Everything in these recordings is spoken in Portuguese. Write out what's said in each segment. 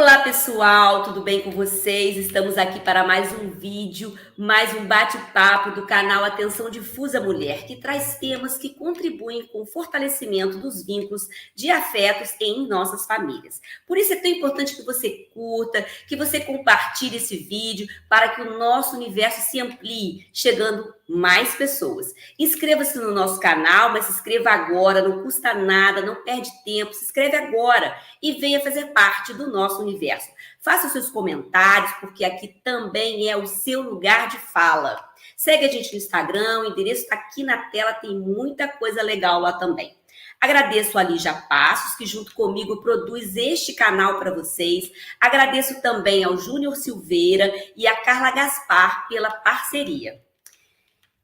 Olá pessoal, tudo bem com vocês? Estamos aqui para mais um vídeo, mais um bate-papo do canal Atenção Difusa Mulher, que traz temas que contribuem com o fortalecimento dos vínculos de afetos em nossas famílias. Por isso é tão importante que você curta, que você compartilhe esse vídeo para que o nosso universo se amplie, chegando mais pessoas. Inscreva-se no nosso canal, mas se inscreva agora, não custa nada, não perde tempo, se inscreve agora e venha fazer parte do nosso universo. Faça os seus comentários, porque aqui também é o seu lugar de fala. Segue a gente no Instagram, o endereço está aqui na tela, tem muita coisa legal lá também. Agradeço a Lígia Passos, que junto comigo produz este canal para vocês. Agradeço também ao Júnior Silveira e a Carla Gaspar pela parceria.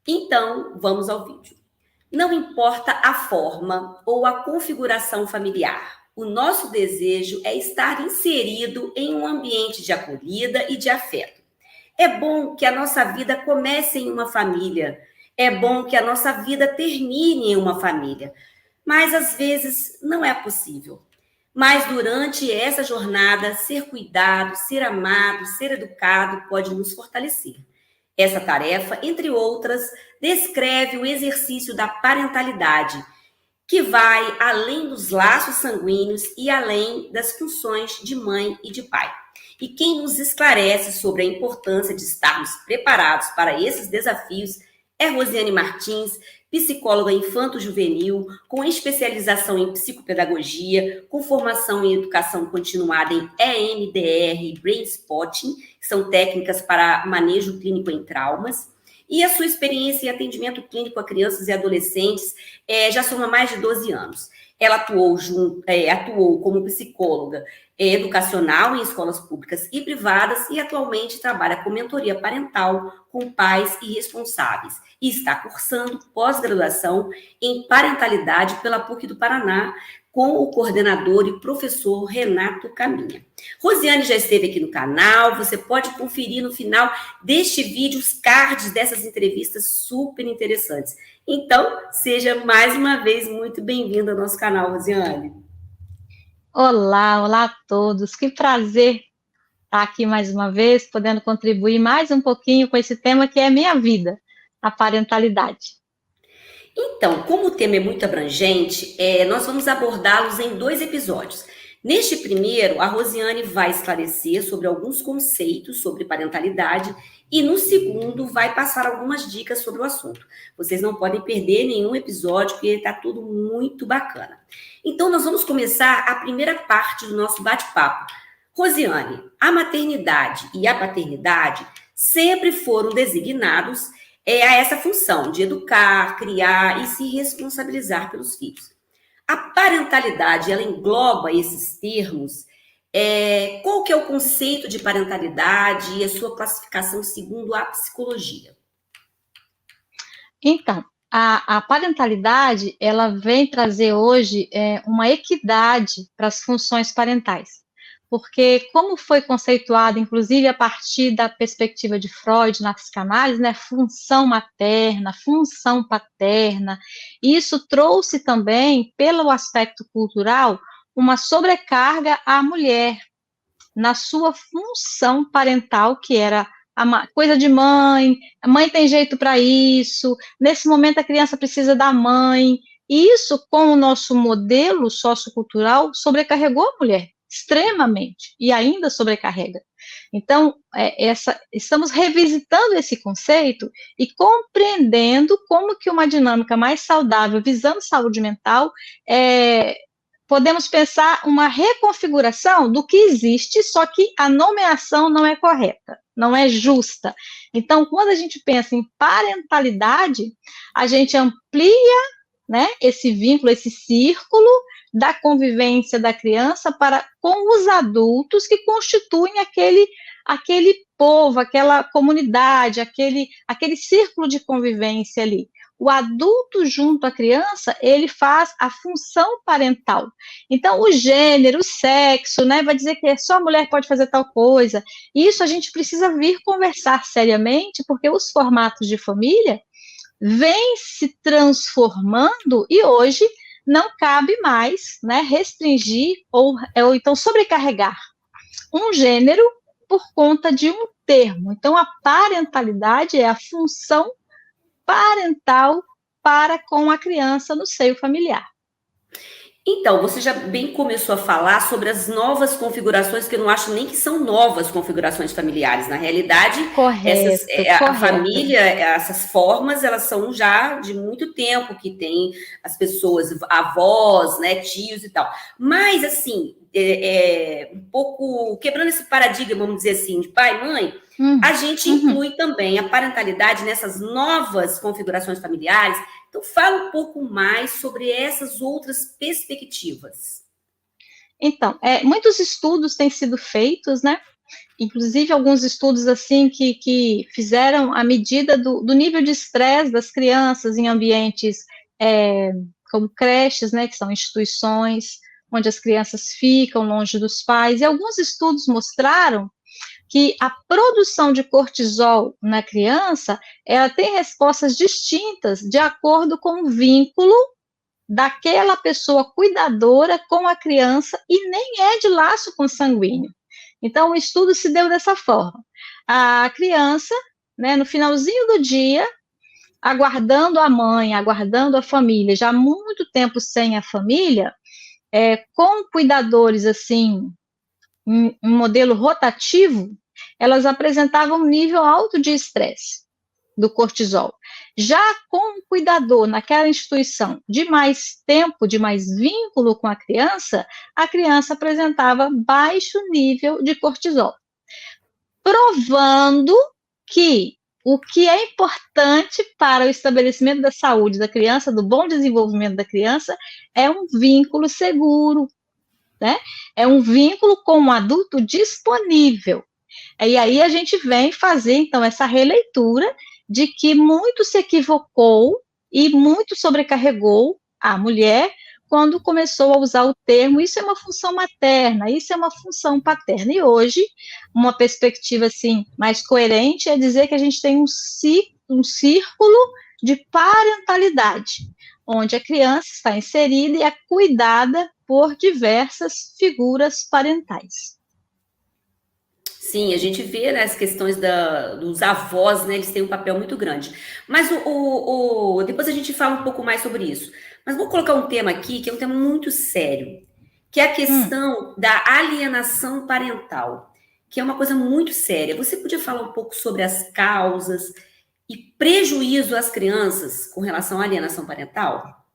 Então, vamos ao vídeo. Não importa a forma ou a configuração familiar, o nosso desejo é estar inserido em um ambiente de acolhida e de afeto. É bom que a nossa vida comece em uma família. É bom que a nossa vida termine em uma família. Mas, às vezes, não é possível. Mas, durante essa jornada, ser cuidado, ser amado, ser educado pode nos fortalecer. Essa tarefa, entre outras, descreve o exercício da parentalidade, que vai além dos laços sanguíneos e além das funções de mãe e de pai. E quem nos esclarece sobre a importância de estarmos preparados para esses desafios é Rosiane Martins, psicóloga infanto-juvenil, com especialização em psicopedagogia, com formação em educação continuada em EMDR e Brain Spotting, que são técnicas para manejo clínico em traumas, e a sua experiência em atendimento clínico a crianças e adolescentes já soma mais de 12 anos. Ela atuou como psicóloga educacional em escolas públicas e privadas e atualmente trabalha com mentoria parental com pais e responsáveis. E está cursando pós-graduação em parentalidade pela PUC do Paraná com o coordenador e professor Renato Caminha. Rosiane já esteve aqui no canal, você pode conferir no final deste vídeo os cards dessas entrevistas super interessantes. Então, seja mais uma vez muito bem-vinda ao nosso canal, Rosiane. Olá a todos, que prazer estar aqui mais uma vez, podendo contribuir mais um pouquinho com esse tema que é minha vida, a parentalidade. Então, como o tema é muito abrangente, nós vamos abordá-los em 2 episódios. Neste primeiro, a Rosiane vai esclarecer sobre alguns conceitos sobre parentalidade e no segundo vai passar algumas dicas sobre o assunto. Vocês não podem perder nenhum episódio, porque está tudo muito bacana. Então, nós vamos começar a primeira parte do nosso bate-papo. Rosiane, a maternidade e a paternidade sempre foram designados a essa função de educar, criar e se responsabilizar pelos filhos. A parentalidade, ela engloba esses termos. Qual que é o conceito de parentalidade e a sua classificação segundo a psicologia? Então, a parentalidade, ela vem trazer hoje uma equidade para as funções parentais. Porque, como foi conceituado, inclusive a partir da perspectiva de Freud na psicanálise, né, função materna, função paterna, isso trouxe também, pelo aspecto cultural, uma sobrecarga à mulher na sua função parental, que era a coisa de mãe, a mãe tem jeito para isso, nesse momento a criança precisa da mãe, e isso, com o nosso modelo sociocultural, sobrecarregou a mulher extremamente, e ainda sobrecarrega. Então, estamos revisitando esse conceito e compreendendo como que uma dinâmica mais saudável, visando saúde mental, podemos pensar uma reconfiguração do que existe, só que a nomeação não é correta, não é justa. Então, quando a gente pensa em parentalidade, a gente amplia, né, esse vínculo, esse círculo da convivência da criança com os adultos que constituem aquele povo, aquela comunidade, aquele círculo de convivência ali. O adulto junto à criança, ele faz a função parental. Então, o gênero, o sexo, né, vai dizer que só a mulher pode fazer tal coisa. Isso a gente precisa vir conversar seriamente, porque os formatos de família vêm se transformando e hoje não cabe mais, né, restringir ou então sobrecarregar um gênero por conta de um termo. Então, a parentalidade é a função parental para com a criança no seio familiar. Então, você já bem começou a falar sobre as novas configurações, que eu não acho nem que são novas configurações familiares. Na realidade, Correto, a correto. família, essas formas, elas são já de muito tempo que tem as pessoas, avós, né, tios e tal. Mas, assim, um pouco quebrando esse paradigma, vamos dizer assim, de pai e mãe, a gente inclui também a parentalidade nessas novas configurações familiares. Então, fala um pouco mais sobre essas outras perspectivas. Então, muitos estudos têm sido feitos, né? Inclusive alguns estudos assim que fizeram a medida do nível de estresse das crianças em ambientes como creches, né? Que são instituições onde as crianças ficam longe dos pais. E alguns estudos mostraram que a produção de cortisol na criança, ela tem respostas distintas de acordo com o vínculo daquela pessoa cuidadora com a criança e nem é de laço consanguíneo. Então, o estudo se deu dessa forma. A criança, né, no finalzinho do dia, aguardando a mãe, aguardando a família, já há muito tempo sem a família, com cuidadores, assim, em modelo rotativo, elas apresentavam um nível alto de estresse do cortisol. Já com o cuidador naquela instituição de mais tempo, de mais vínculo com a criança apresentava baixo nível de cortisol, provando que o que é importante para o estabelecimento da saúde da criança, do bom desenvolvimento da criança, é um vínculo seguro, né? É um vínculo com um adulto disponível. E aí a gente vem fazer, então, essa releitura de que muito se equivocou e muito sobrecarregou a mulher quando começou a usar o termo, isso é uma função materna, isso é uma função paterna. E hoje, uma perspectiva, assim, mais coerente é dizer que a gente tem um círculo de parentalidade, onde a criança está inserida e é cuidada por diversas figuras parentais. Sim, a gente vê, né, as questões dos avós, né, eles têm um papel muito grande. Mas depois a gente fala um pouco mais sobre isso. Mas vou colocar um tema aqui, que é um tema muito sério, que é a questão da alienação parental, que é uma coisa muito séria. Você podia falar um pouco sobre as causas e prejuízo às crianças com relação à alienação parental?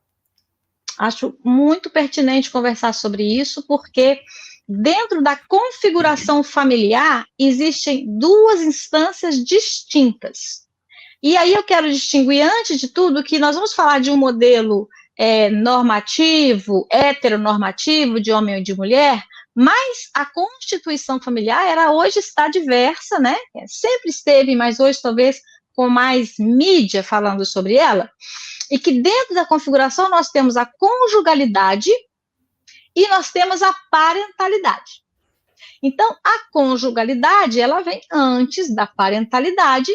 Acho muito pertinente conversar sobre isso, porque dentro da configuração familiar existem duas instâncias distintas. E aí eu quero distinguir, antes de tudo, que nós vamos falar de um modelo normativo, heteronormativo, de homem ou de mulher, mas a constituição familiar, ela hoje está diversa, né? Sempre esteve, mas hoje talvez com mais mídia falando sobre ela, e que dentro da configuração nós temos a conjugalidade e nós temos a parentalidade. Então, a conjugalidade, ela vem antes da parentalidade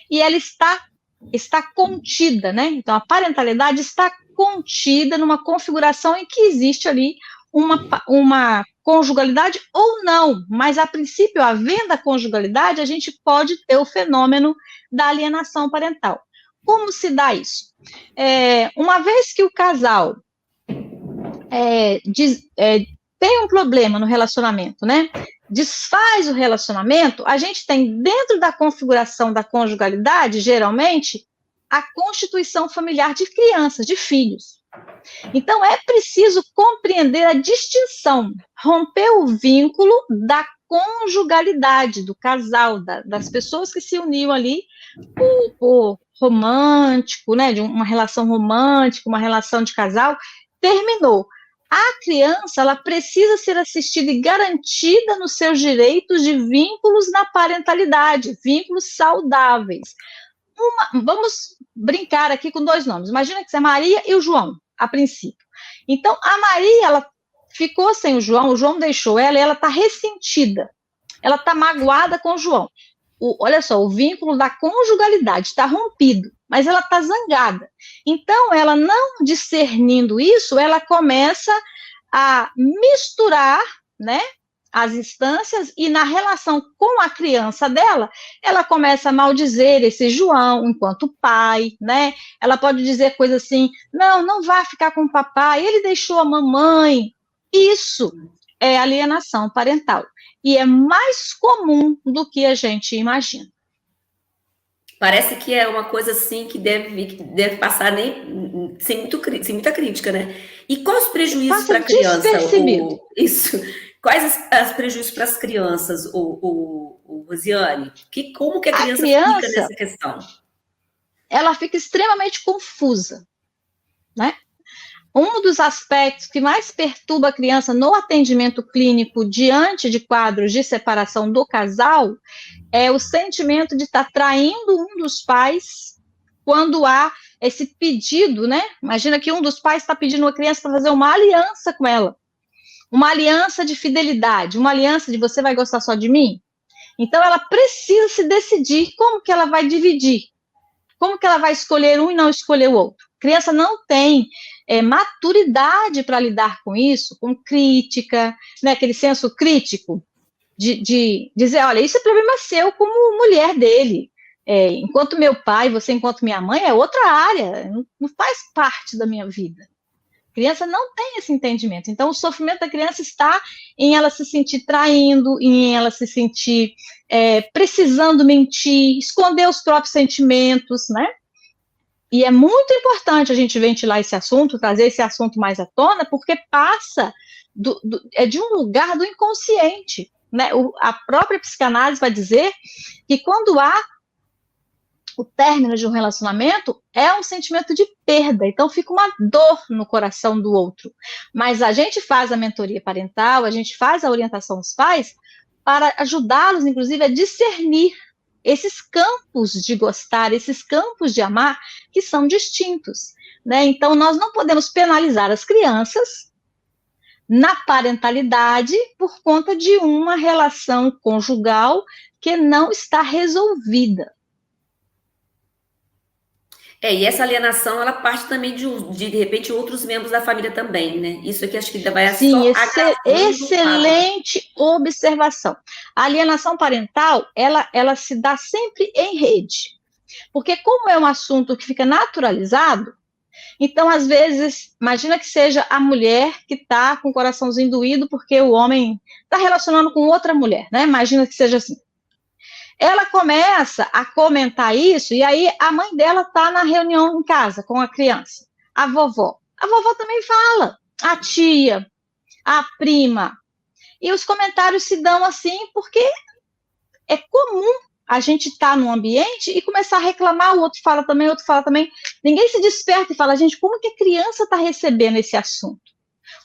e ela está contida, né? Então, a parentalidade está contida numa configuração em que existe ali uma conjugalidade ou não, mas a princípio, havendo a conjugalidade, a gente pode ter o fenômeno da alienação parental. Como se dá isso? Uma vez que o casal tem um problema no relacionamento, né? Desfaz o relacionamento, a gente tem dentro da configuração da conjugalidade, geralmente, a constituição familiar de crianças, de filhos. Então, é preciso compreender a distinção, romper o vínculo da conjugalidade, do casal, das pessoas que se uniam ali por romântico, né, de uma relação romântica, uma relação de casal, terminou. A criança, ela precisa ser assistida e garantida nos seus direitos de vínculos na parentalidade, vínculos saudáveis. Vamos brincar aqui com dois nomes. Imagina que é Maria e o João, a princípio. Então, a Maria, ela ficou sem o João deixou ela e ela está ressentida. Ela está magoada com o João. Olha só, o vínculo da conjugalidade está rompido, mas ela está zangada. Então, ela não discernindo isso, ela começa a misturar, né, as instâncias e na relação com a criança dela, ela começa a maldizer esse João enquanto pai, né? Ela pode dizer coisas assim, não, não vá ficar com o papai, ele deixou a mamãe. Isso é alienação parental. E é mais comum do que a gente imagina. Parece que é uma coisa assim que deve passar nem, sem muita crítica, né? E quais os prejuízos para a criança? Isso. Quais os prejuízos para as crianças, Rosiane? Como que a criança fica nessa questão? Ela fica extremamente confusa, né? Um dos aspectos que mais perturba a criança no atendimento clínico diante de quadros de separação do casal é o sentimento de estar traindo um dos pais quando há esse pedido, né? Imagina que um dos pais está pedindo uma criança para fazer uma aliança com ela, uma aliança de fidelidade, uma aliança de você vai gostar só de mim? Então ela precisa se decidir como que ela vai dividir, como que ela vai escolher um e não escolher o outro. A criança não tem maturidade para lidar com isso, com crítica, né, aquele senso crítico de dizer, olha, isso é problema seu como mulher dele. Enquanto meu pai, você enquanto minha mãe, é outra área, não faz parte da minha vida. A criança não tem esse entendimento. Então, o sofrimento da criança está em ela se sentir traindo, em ela se sentir precisando mentir, esconder os próprios sentimentos, né? E é muito importante a gente ventilar esse assunto, trazer esse assunto mais à tona, porque passa de um lugar do inconsciente, né? A própria psicanálise vai dizer que quando há o término de um relacionamento, é um sentimento de perda, então fica uma dor no coração do outro. Mas a gente faz a mentoria parental, a gente faz a orientação aos pais para ajudá-los, inclusive, a discernir esses campos de gostar, esses campos de amar, que são distintos, né? Então, nós não podemos penalizar as crianças na parentalidade por conta de uma relação conjugal que não está resolvida. E essa alienação, ela parte também de repente, outros membros da família também, né? Isso aqui acho que vai Sim, excelente observação. A alienação parental, ela se dá sempre em rede. Porque como é um assunto que fica naturalizado, então, às vezes, imagina que seja a mulher que está com o coraçãozinho doído porque o homem está relacionando com outra mulher, né? Imagina que seja assim. Ela começa a comentar isso, e aí a mãe dela está na reunião em casa com a criança, a vovó. A vovó também fala, a tia, a prima. E os comentários se dão assim porque é comum a gente estar num ambiente e começar a reclamar, o outro fala também, o outro fala também. Ninguém se desperta e fala, gente, como que a criança está recebendo esse assunto?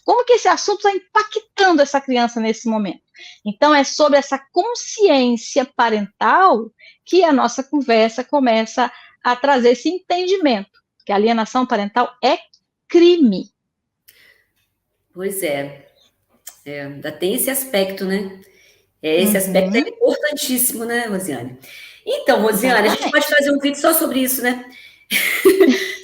Como que esse assunto está impactando essa criança nesse momento? Então, é sobre essa consciência parental que a nossa conversa começa a trazer esse entendimento, que a alienação parental é crime. Pois ainda tem esse aspecto, né? Esse aspecto é importantíssimo, né, Rosiane? Então, Rosiane, a gente pode fazer um vídeo só sobre isso, né?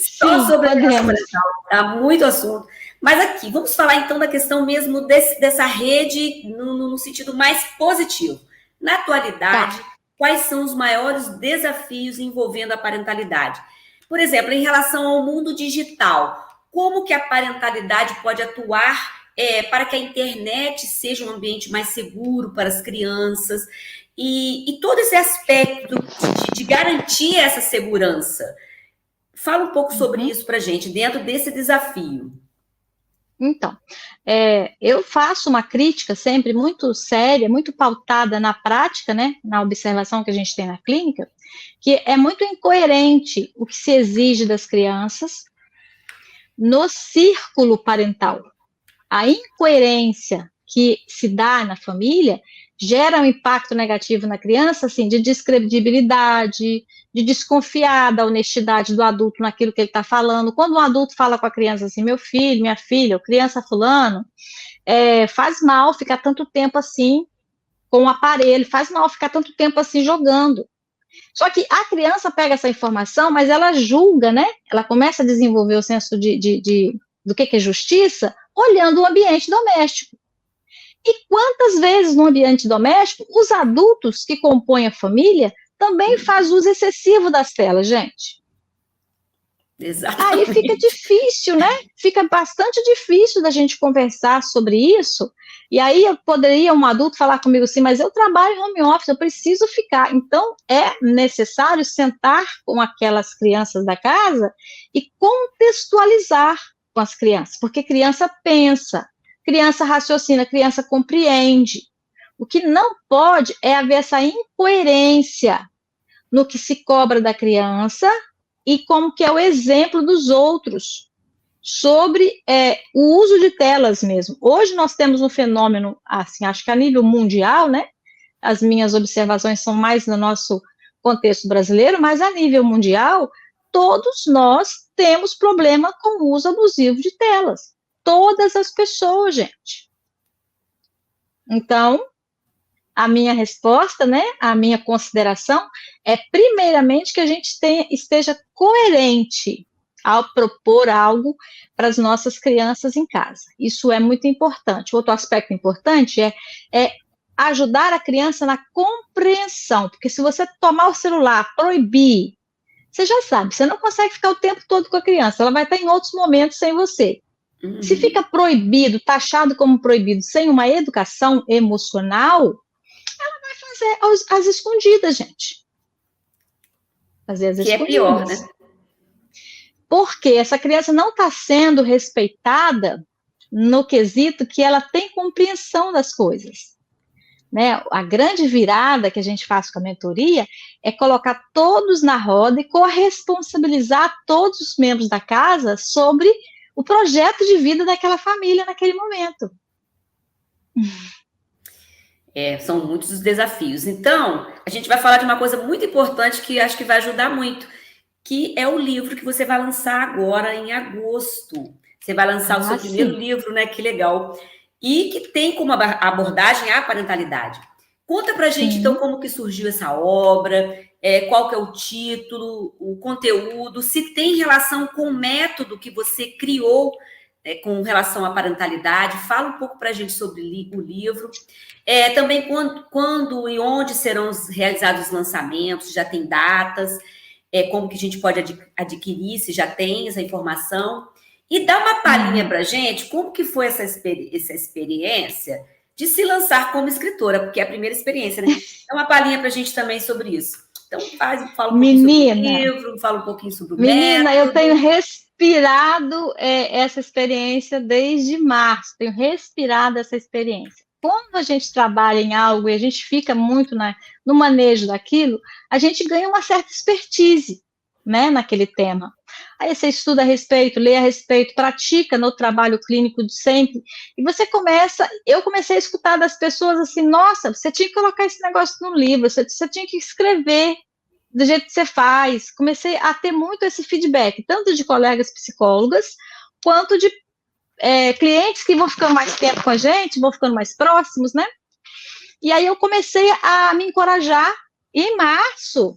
Só sobre a alienação parental, tá? Muito assunto. Mas aqui, vamos falar então da questão mesmo dessa rede no sentido mais positivo. Na atualidade, quais são os maiores desafios envolvendo a parentalidade? Por exemplo, em relação ao mundo digital, como que a parentalidade pode atuar para que a internet seja um ambiente mais seguro para as crianças e todo esse aspecto de garantir essa segurança? Fala um pouco sobre isso para a gente, dentro desse desafio. Então, eu faço uma crítica sempre muito séria, muito pautada na prática, né, na observação que a gente tem na clínica, que é muito incoerente o que se exige das crianças no círculo parental. A incoerência que se dá na família gera um impacto negativo na criança, assim, de descredibilidade, de desconfiar da honestidade do adulto naquilo que ele está falando. Quando um adulto fala com a criança assim, meu filho, minha filha, ou criança fulano, faz mal ficar tanto tempo assim com o aparelho, faz mal ficar tanto tempo assim jogando. Só que a criança pega essa informação, mas ela julga, né? Ela começa a desenvolver o senso do que é justiça, olhando o ambiente doméstico. E quantas vezes no ambiente doméstico, os adultos que compõem a família também fazem uso excessivo das telas, gente? Aí fica Exatamente. difícil, né? Fica bastante difícil da gente conversar sobre isso. E aí eu poderia um adulto falar comigo assim, mas eu trabalho em home office, eu preciso ficar. Então é necessário sentar com aquelas crianças da casa e contextualizar com as crianças, porque criança pensa, criança raciocina, criança compreende. O que não pode é haver essa incoerência no que se cobra da criança e como que é o exemplo dos outros sobre o uso de telas mesmo. Hoje nós temos um fenômeno, assim, acho que a nível mundial, né? As minhas observações são mais no nosso contexto brasileiro, mas a nível mundial, todos nós temos problema com o uso abusivo de telas. Todas as pessoas, gente. Então, a minha resposta, né, a minha consideração é, primeiramente, que a gente esteja coerente ao propor algo para as nossas crianças em casa. Isso é muito importante. Outro aspecto importante é ajudar a criança na compreensão, porque se você tomar o celular, proibir, você já sabe, você não consegue ficar o tempo todo com a criança, ela vai estar em outros momentos sem você. Se fica proibido, taxado como proibido, sem uma educação emocional, fazer às escondidas, gente. Fazer às escondidas. Que é pior, né? Porque essa criança não está sendo respeitada no quesito que ela tem compreensão das coisas. Né? A grande virada que a gente faz com a mentoria é colocar todos na roda e corresponsabilizar todos os membros da casa sobre o projeto de vida daquela família naquele momento. São muitos os desafios. Então, a gente vai falar de uma coisa muito importante que acho que vai ajudar muito, que é o livro que você vai lançar agora em agosto. Você vai lançar o seu primeiro livro, né? Que legal. E que tem como abordagem a parentalidade. Conta pra gente, então, como que surgiu essa obra, qual que é o título, o conteúdo, se tem relação com o método que você criou com relação à parentalidade. Fala um pouco pra gente sobre o livro. Também quando e onde serão realizados os lançamentos, já tem datas, como que a gente pode adquirir, se já tem essa informação. E dá uma palhinha pra gente, como que foi essa experiência de se lançar como escritora, porque é a primeira experiência, né? Dá uma palhinha pra gente também sobre isso. Então, fala um pouquinho sobre o livro, fala um pouquinho sobre o método. Menina, eu tenho respirado essa experiência desde março, tenho respirado essa experiência. Quando a gente trabalha em algo e a gente fica muito no manejo daquilo, a gente ganha uma certa expertise, né, naquele tema. Aí você estuda a respeito, lê a respeito, pratica no trabalho clínico de sempre, e eu comecei a escutar das pessoas assim, nossa, você tinha que colocar esse negócio no livro, você tinha que escrever do jeito que você faz. Comecei a ter muito esse feedback, tanto de colegas psicólogas, quanto de clientes que vão ficando mais tempo com a gente, vão ficando mais próximos, né? E aí eu comecei a me encorajar, e em março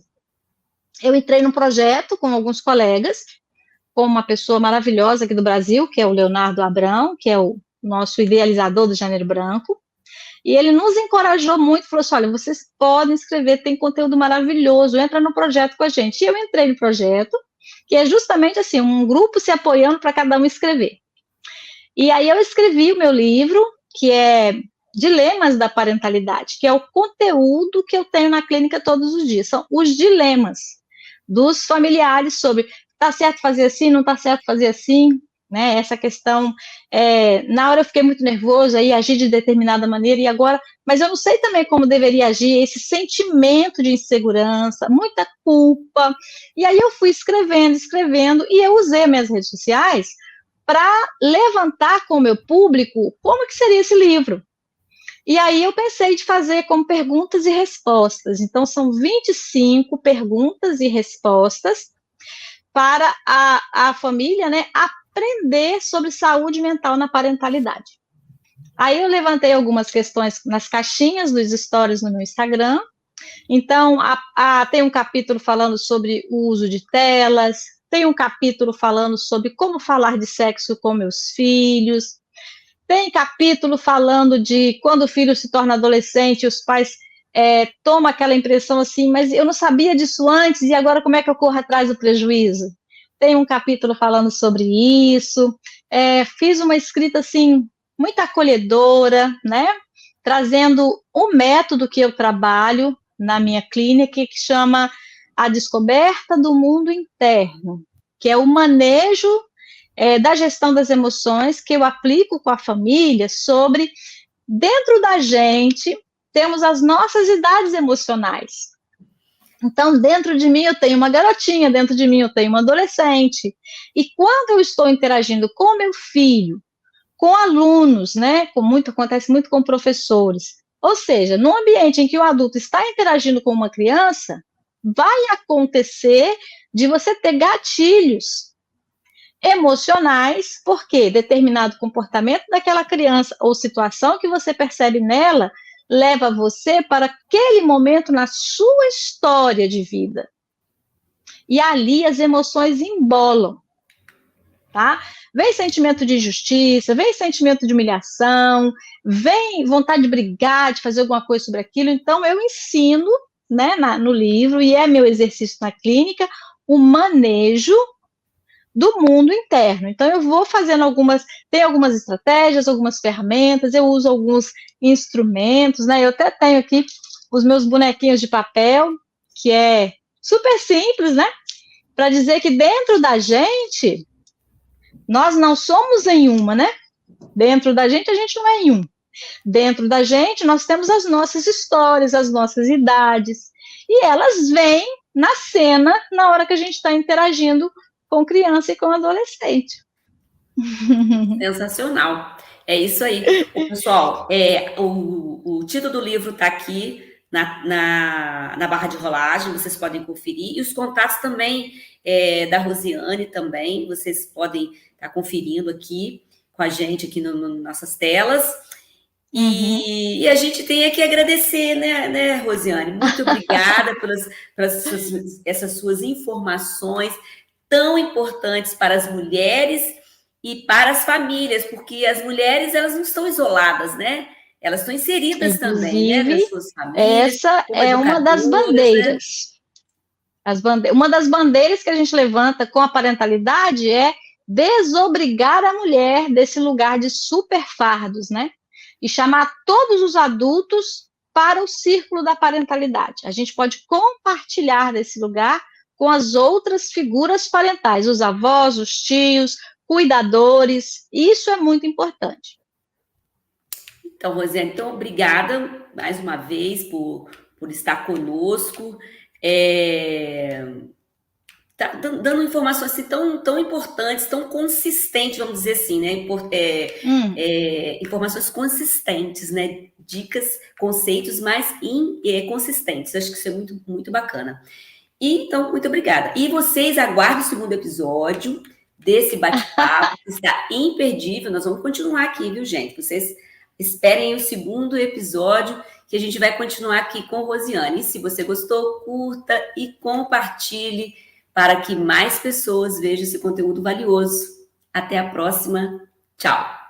eu entrei num projeto com alguns colegas, com uma pessoa maravilhosa aqui do Brasil, que é o Leonardo Abrão, que é o nosso idealizador do Janeiro Branco, e ele nos encorajou muito, falou assim, olha, vocês podem escrever, tem conteúdo maravilhoso, entra no projeto com a gente. E eu entrei no projeto, que é justamente assim, um grupo se apoiando para cada um escrever. E aí eu escrevi o meu livro, que é Dilemas da Parentalidade, que é o conteúdo que eu tenho na clínica todos os dias. São os dilemas dos familiares sobre tá certo fazer assim, não tá certo fazer assim, né? Essa questão, na hora eu fiquei muito nervosa e agi de determinada maneira, e agora, mas eu não sei também como deveria agir, esse sentimento de insegurança, muita culpa. E aí eu fui escrevendo, e eu usei minhas redes sociais para levantar com o meu público como que seria esse livro. E aí eu pensei de fazer como perguntas e respostas. Então, são 25 perguntas e respostas para a família, né, aprender sobre saúde mental na parentalidade. Aí eu levantei algumas questões nas caixinhas dos stories no meu Instagram. Então, tem um capítulo falando sobre o uso de telas, tem um capítulo falando sobre como falar de sexo com meus filhos, Tem capítulo falando de quando o filho se torna adolescente, os pais tomam aquela impressão assim, mas eu não sabia disso antes, e agora como é que eu corro atrás do prejuízo? Tem um capítulo falando sobre isso. Fiz uma escrita assim, muito acolhedora, né? Trazendo o método que eu trabalho na minha clínica, que chama A Descoberta do Mundo Interno, que é o manejo da gestão das emoções que eu aplico com a família sobre, dentro da gente, temos as nossas idades emocionais. Então, dentro de mim eu tenho uma garotinha, dentro de mim eu tenho uma adolescente. E quando eu estou interagindo com meu filho, com alunos, né, acontece muito com professores, ou seja, no ambiente em que o adulto está interagindo com uma criança, vai acontecer de você ter gatilhos emocionais, porque determinado comportamento daquela criança ou situação que você percebe nela leva você para aquele momento na sua história de vida. E ali as emoções embolam, tá? Vem sentimento de injustiça, vem sentimento de humilhação, vem vontade de brigar, de fazer alguma coisa sobre aquilo. Então, eu ensino, né, no livro, e é meu exercício na clínica, o manejo do mundo interno. Então, eu vou fazendo tem algumas estratégias, algumas ferramentas, eu uso alguns instrumentos, né? Eu até tenho aqui os meus bonequinhos de papel, que é super simples, né? Para dizer que dentro da gente, nós não somos em uma, né? Dentro da gente, a gente não é em um. Dentro da gente, nós temos as nossas histórias, as nossas idades, e elas vêm na cena na hora que a gente está interagindo com criança e com adolescente. Sensacional. É isso aí. Pessoal, o título do livro está aqui na barra de rolagem, vocês podem conferir. E os contatos também da Rosiane também, vocês podem estar conferindo aqui com a gente, aqui nas nossas telas. E a gente tem que agradecer, né, Rosiane? Muito obrigada pelas essas suas informações tão importantes para as mulheres e para as famílias, porque as mulheres, elas não estão isoladas, né? Elas estão inseridas também, né, nas suas famílias. Essa é uma das bandeiras. Né? Uma das bandeiras que a gente levanta com a parentalidade é desobrigar a mulher desse lugar de superfardos, né? E chamar todos os adultos para o círculo da parentalidade. A gente pode compartilhar desse lugar com as outras figuras parentais, os avós, os tios, cuidadores. Isso é muito importante. Então, Rosiane, obrigada mais uma vez por estar conosco, tá dando informações assim, tão importantes, tão consistentes, vamos dizer assim, né? Informações consistentes, né? Dicas, conceitos mais consistentes. Acho que isso é muito, muito bacana. Então, muito obrigada. E vocês aguardem o segundo episódio desse bate-papo, que está imperdível. Nós vamos continuar aqui, viu, gente? Vocês esperem o segundo episódio, que a gente vai continuar aqui com Rosiane. E se você gostou, curta e compartilhe para que mais pessoas vejam esse conteúdo valioso. Até a próxima. Tchau.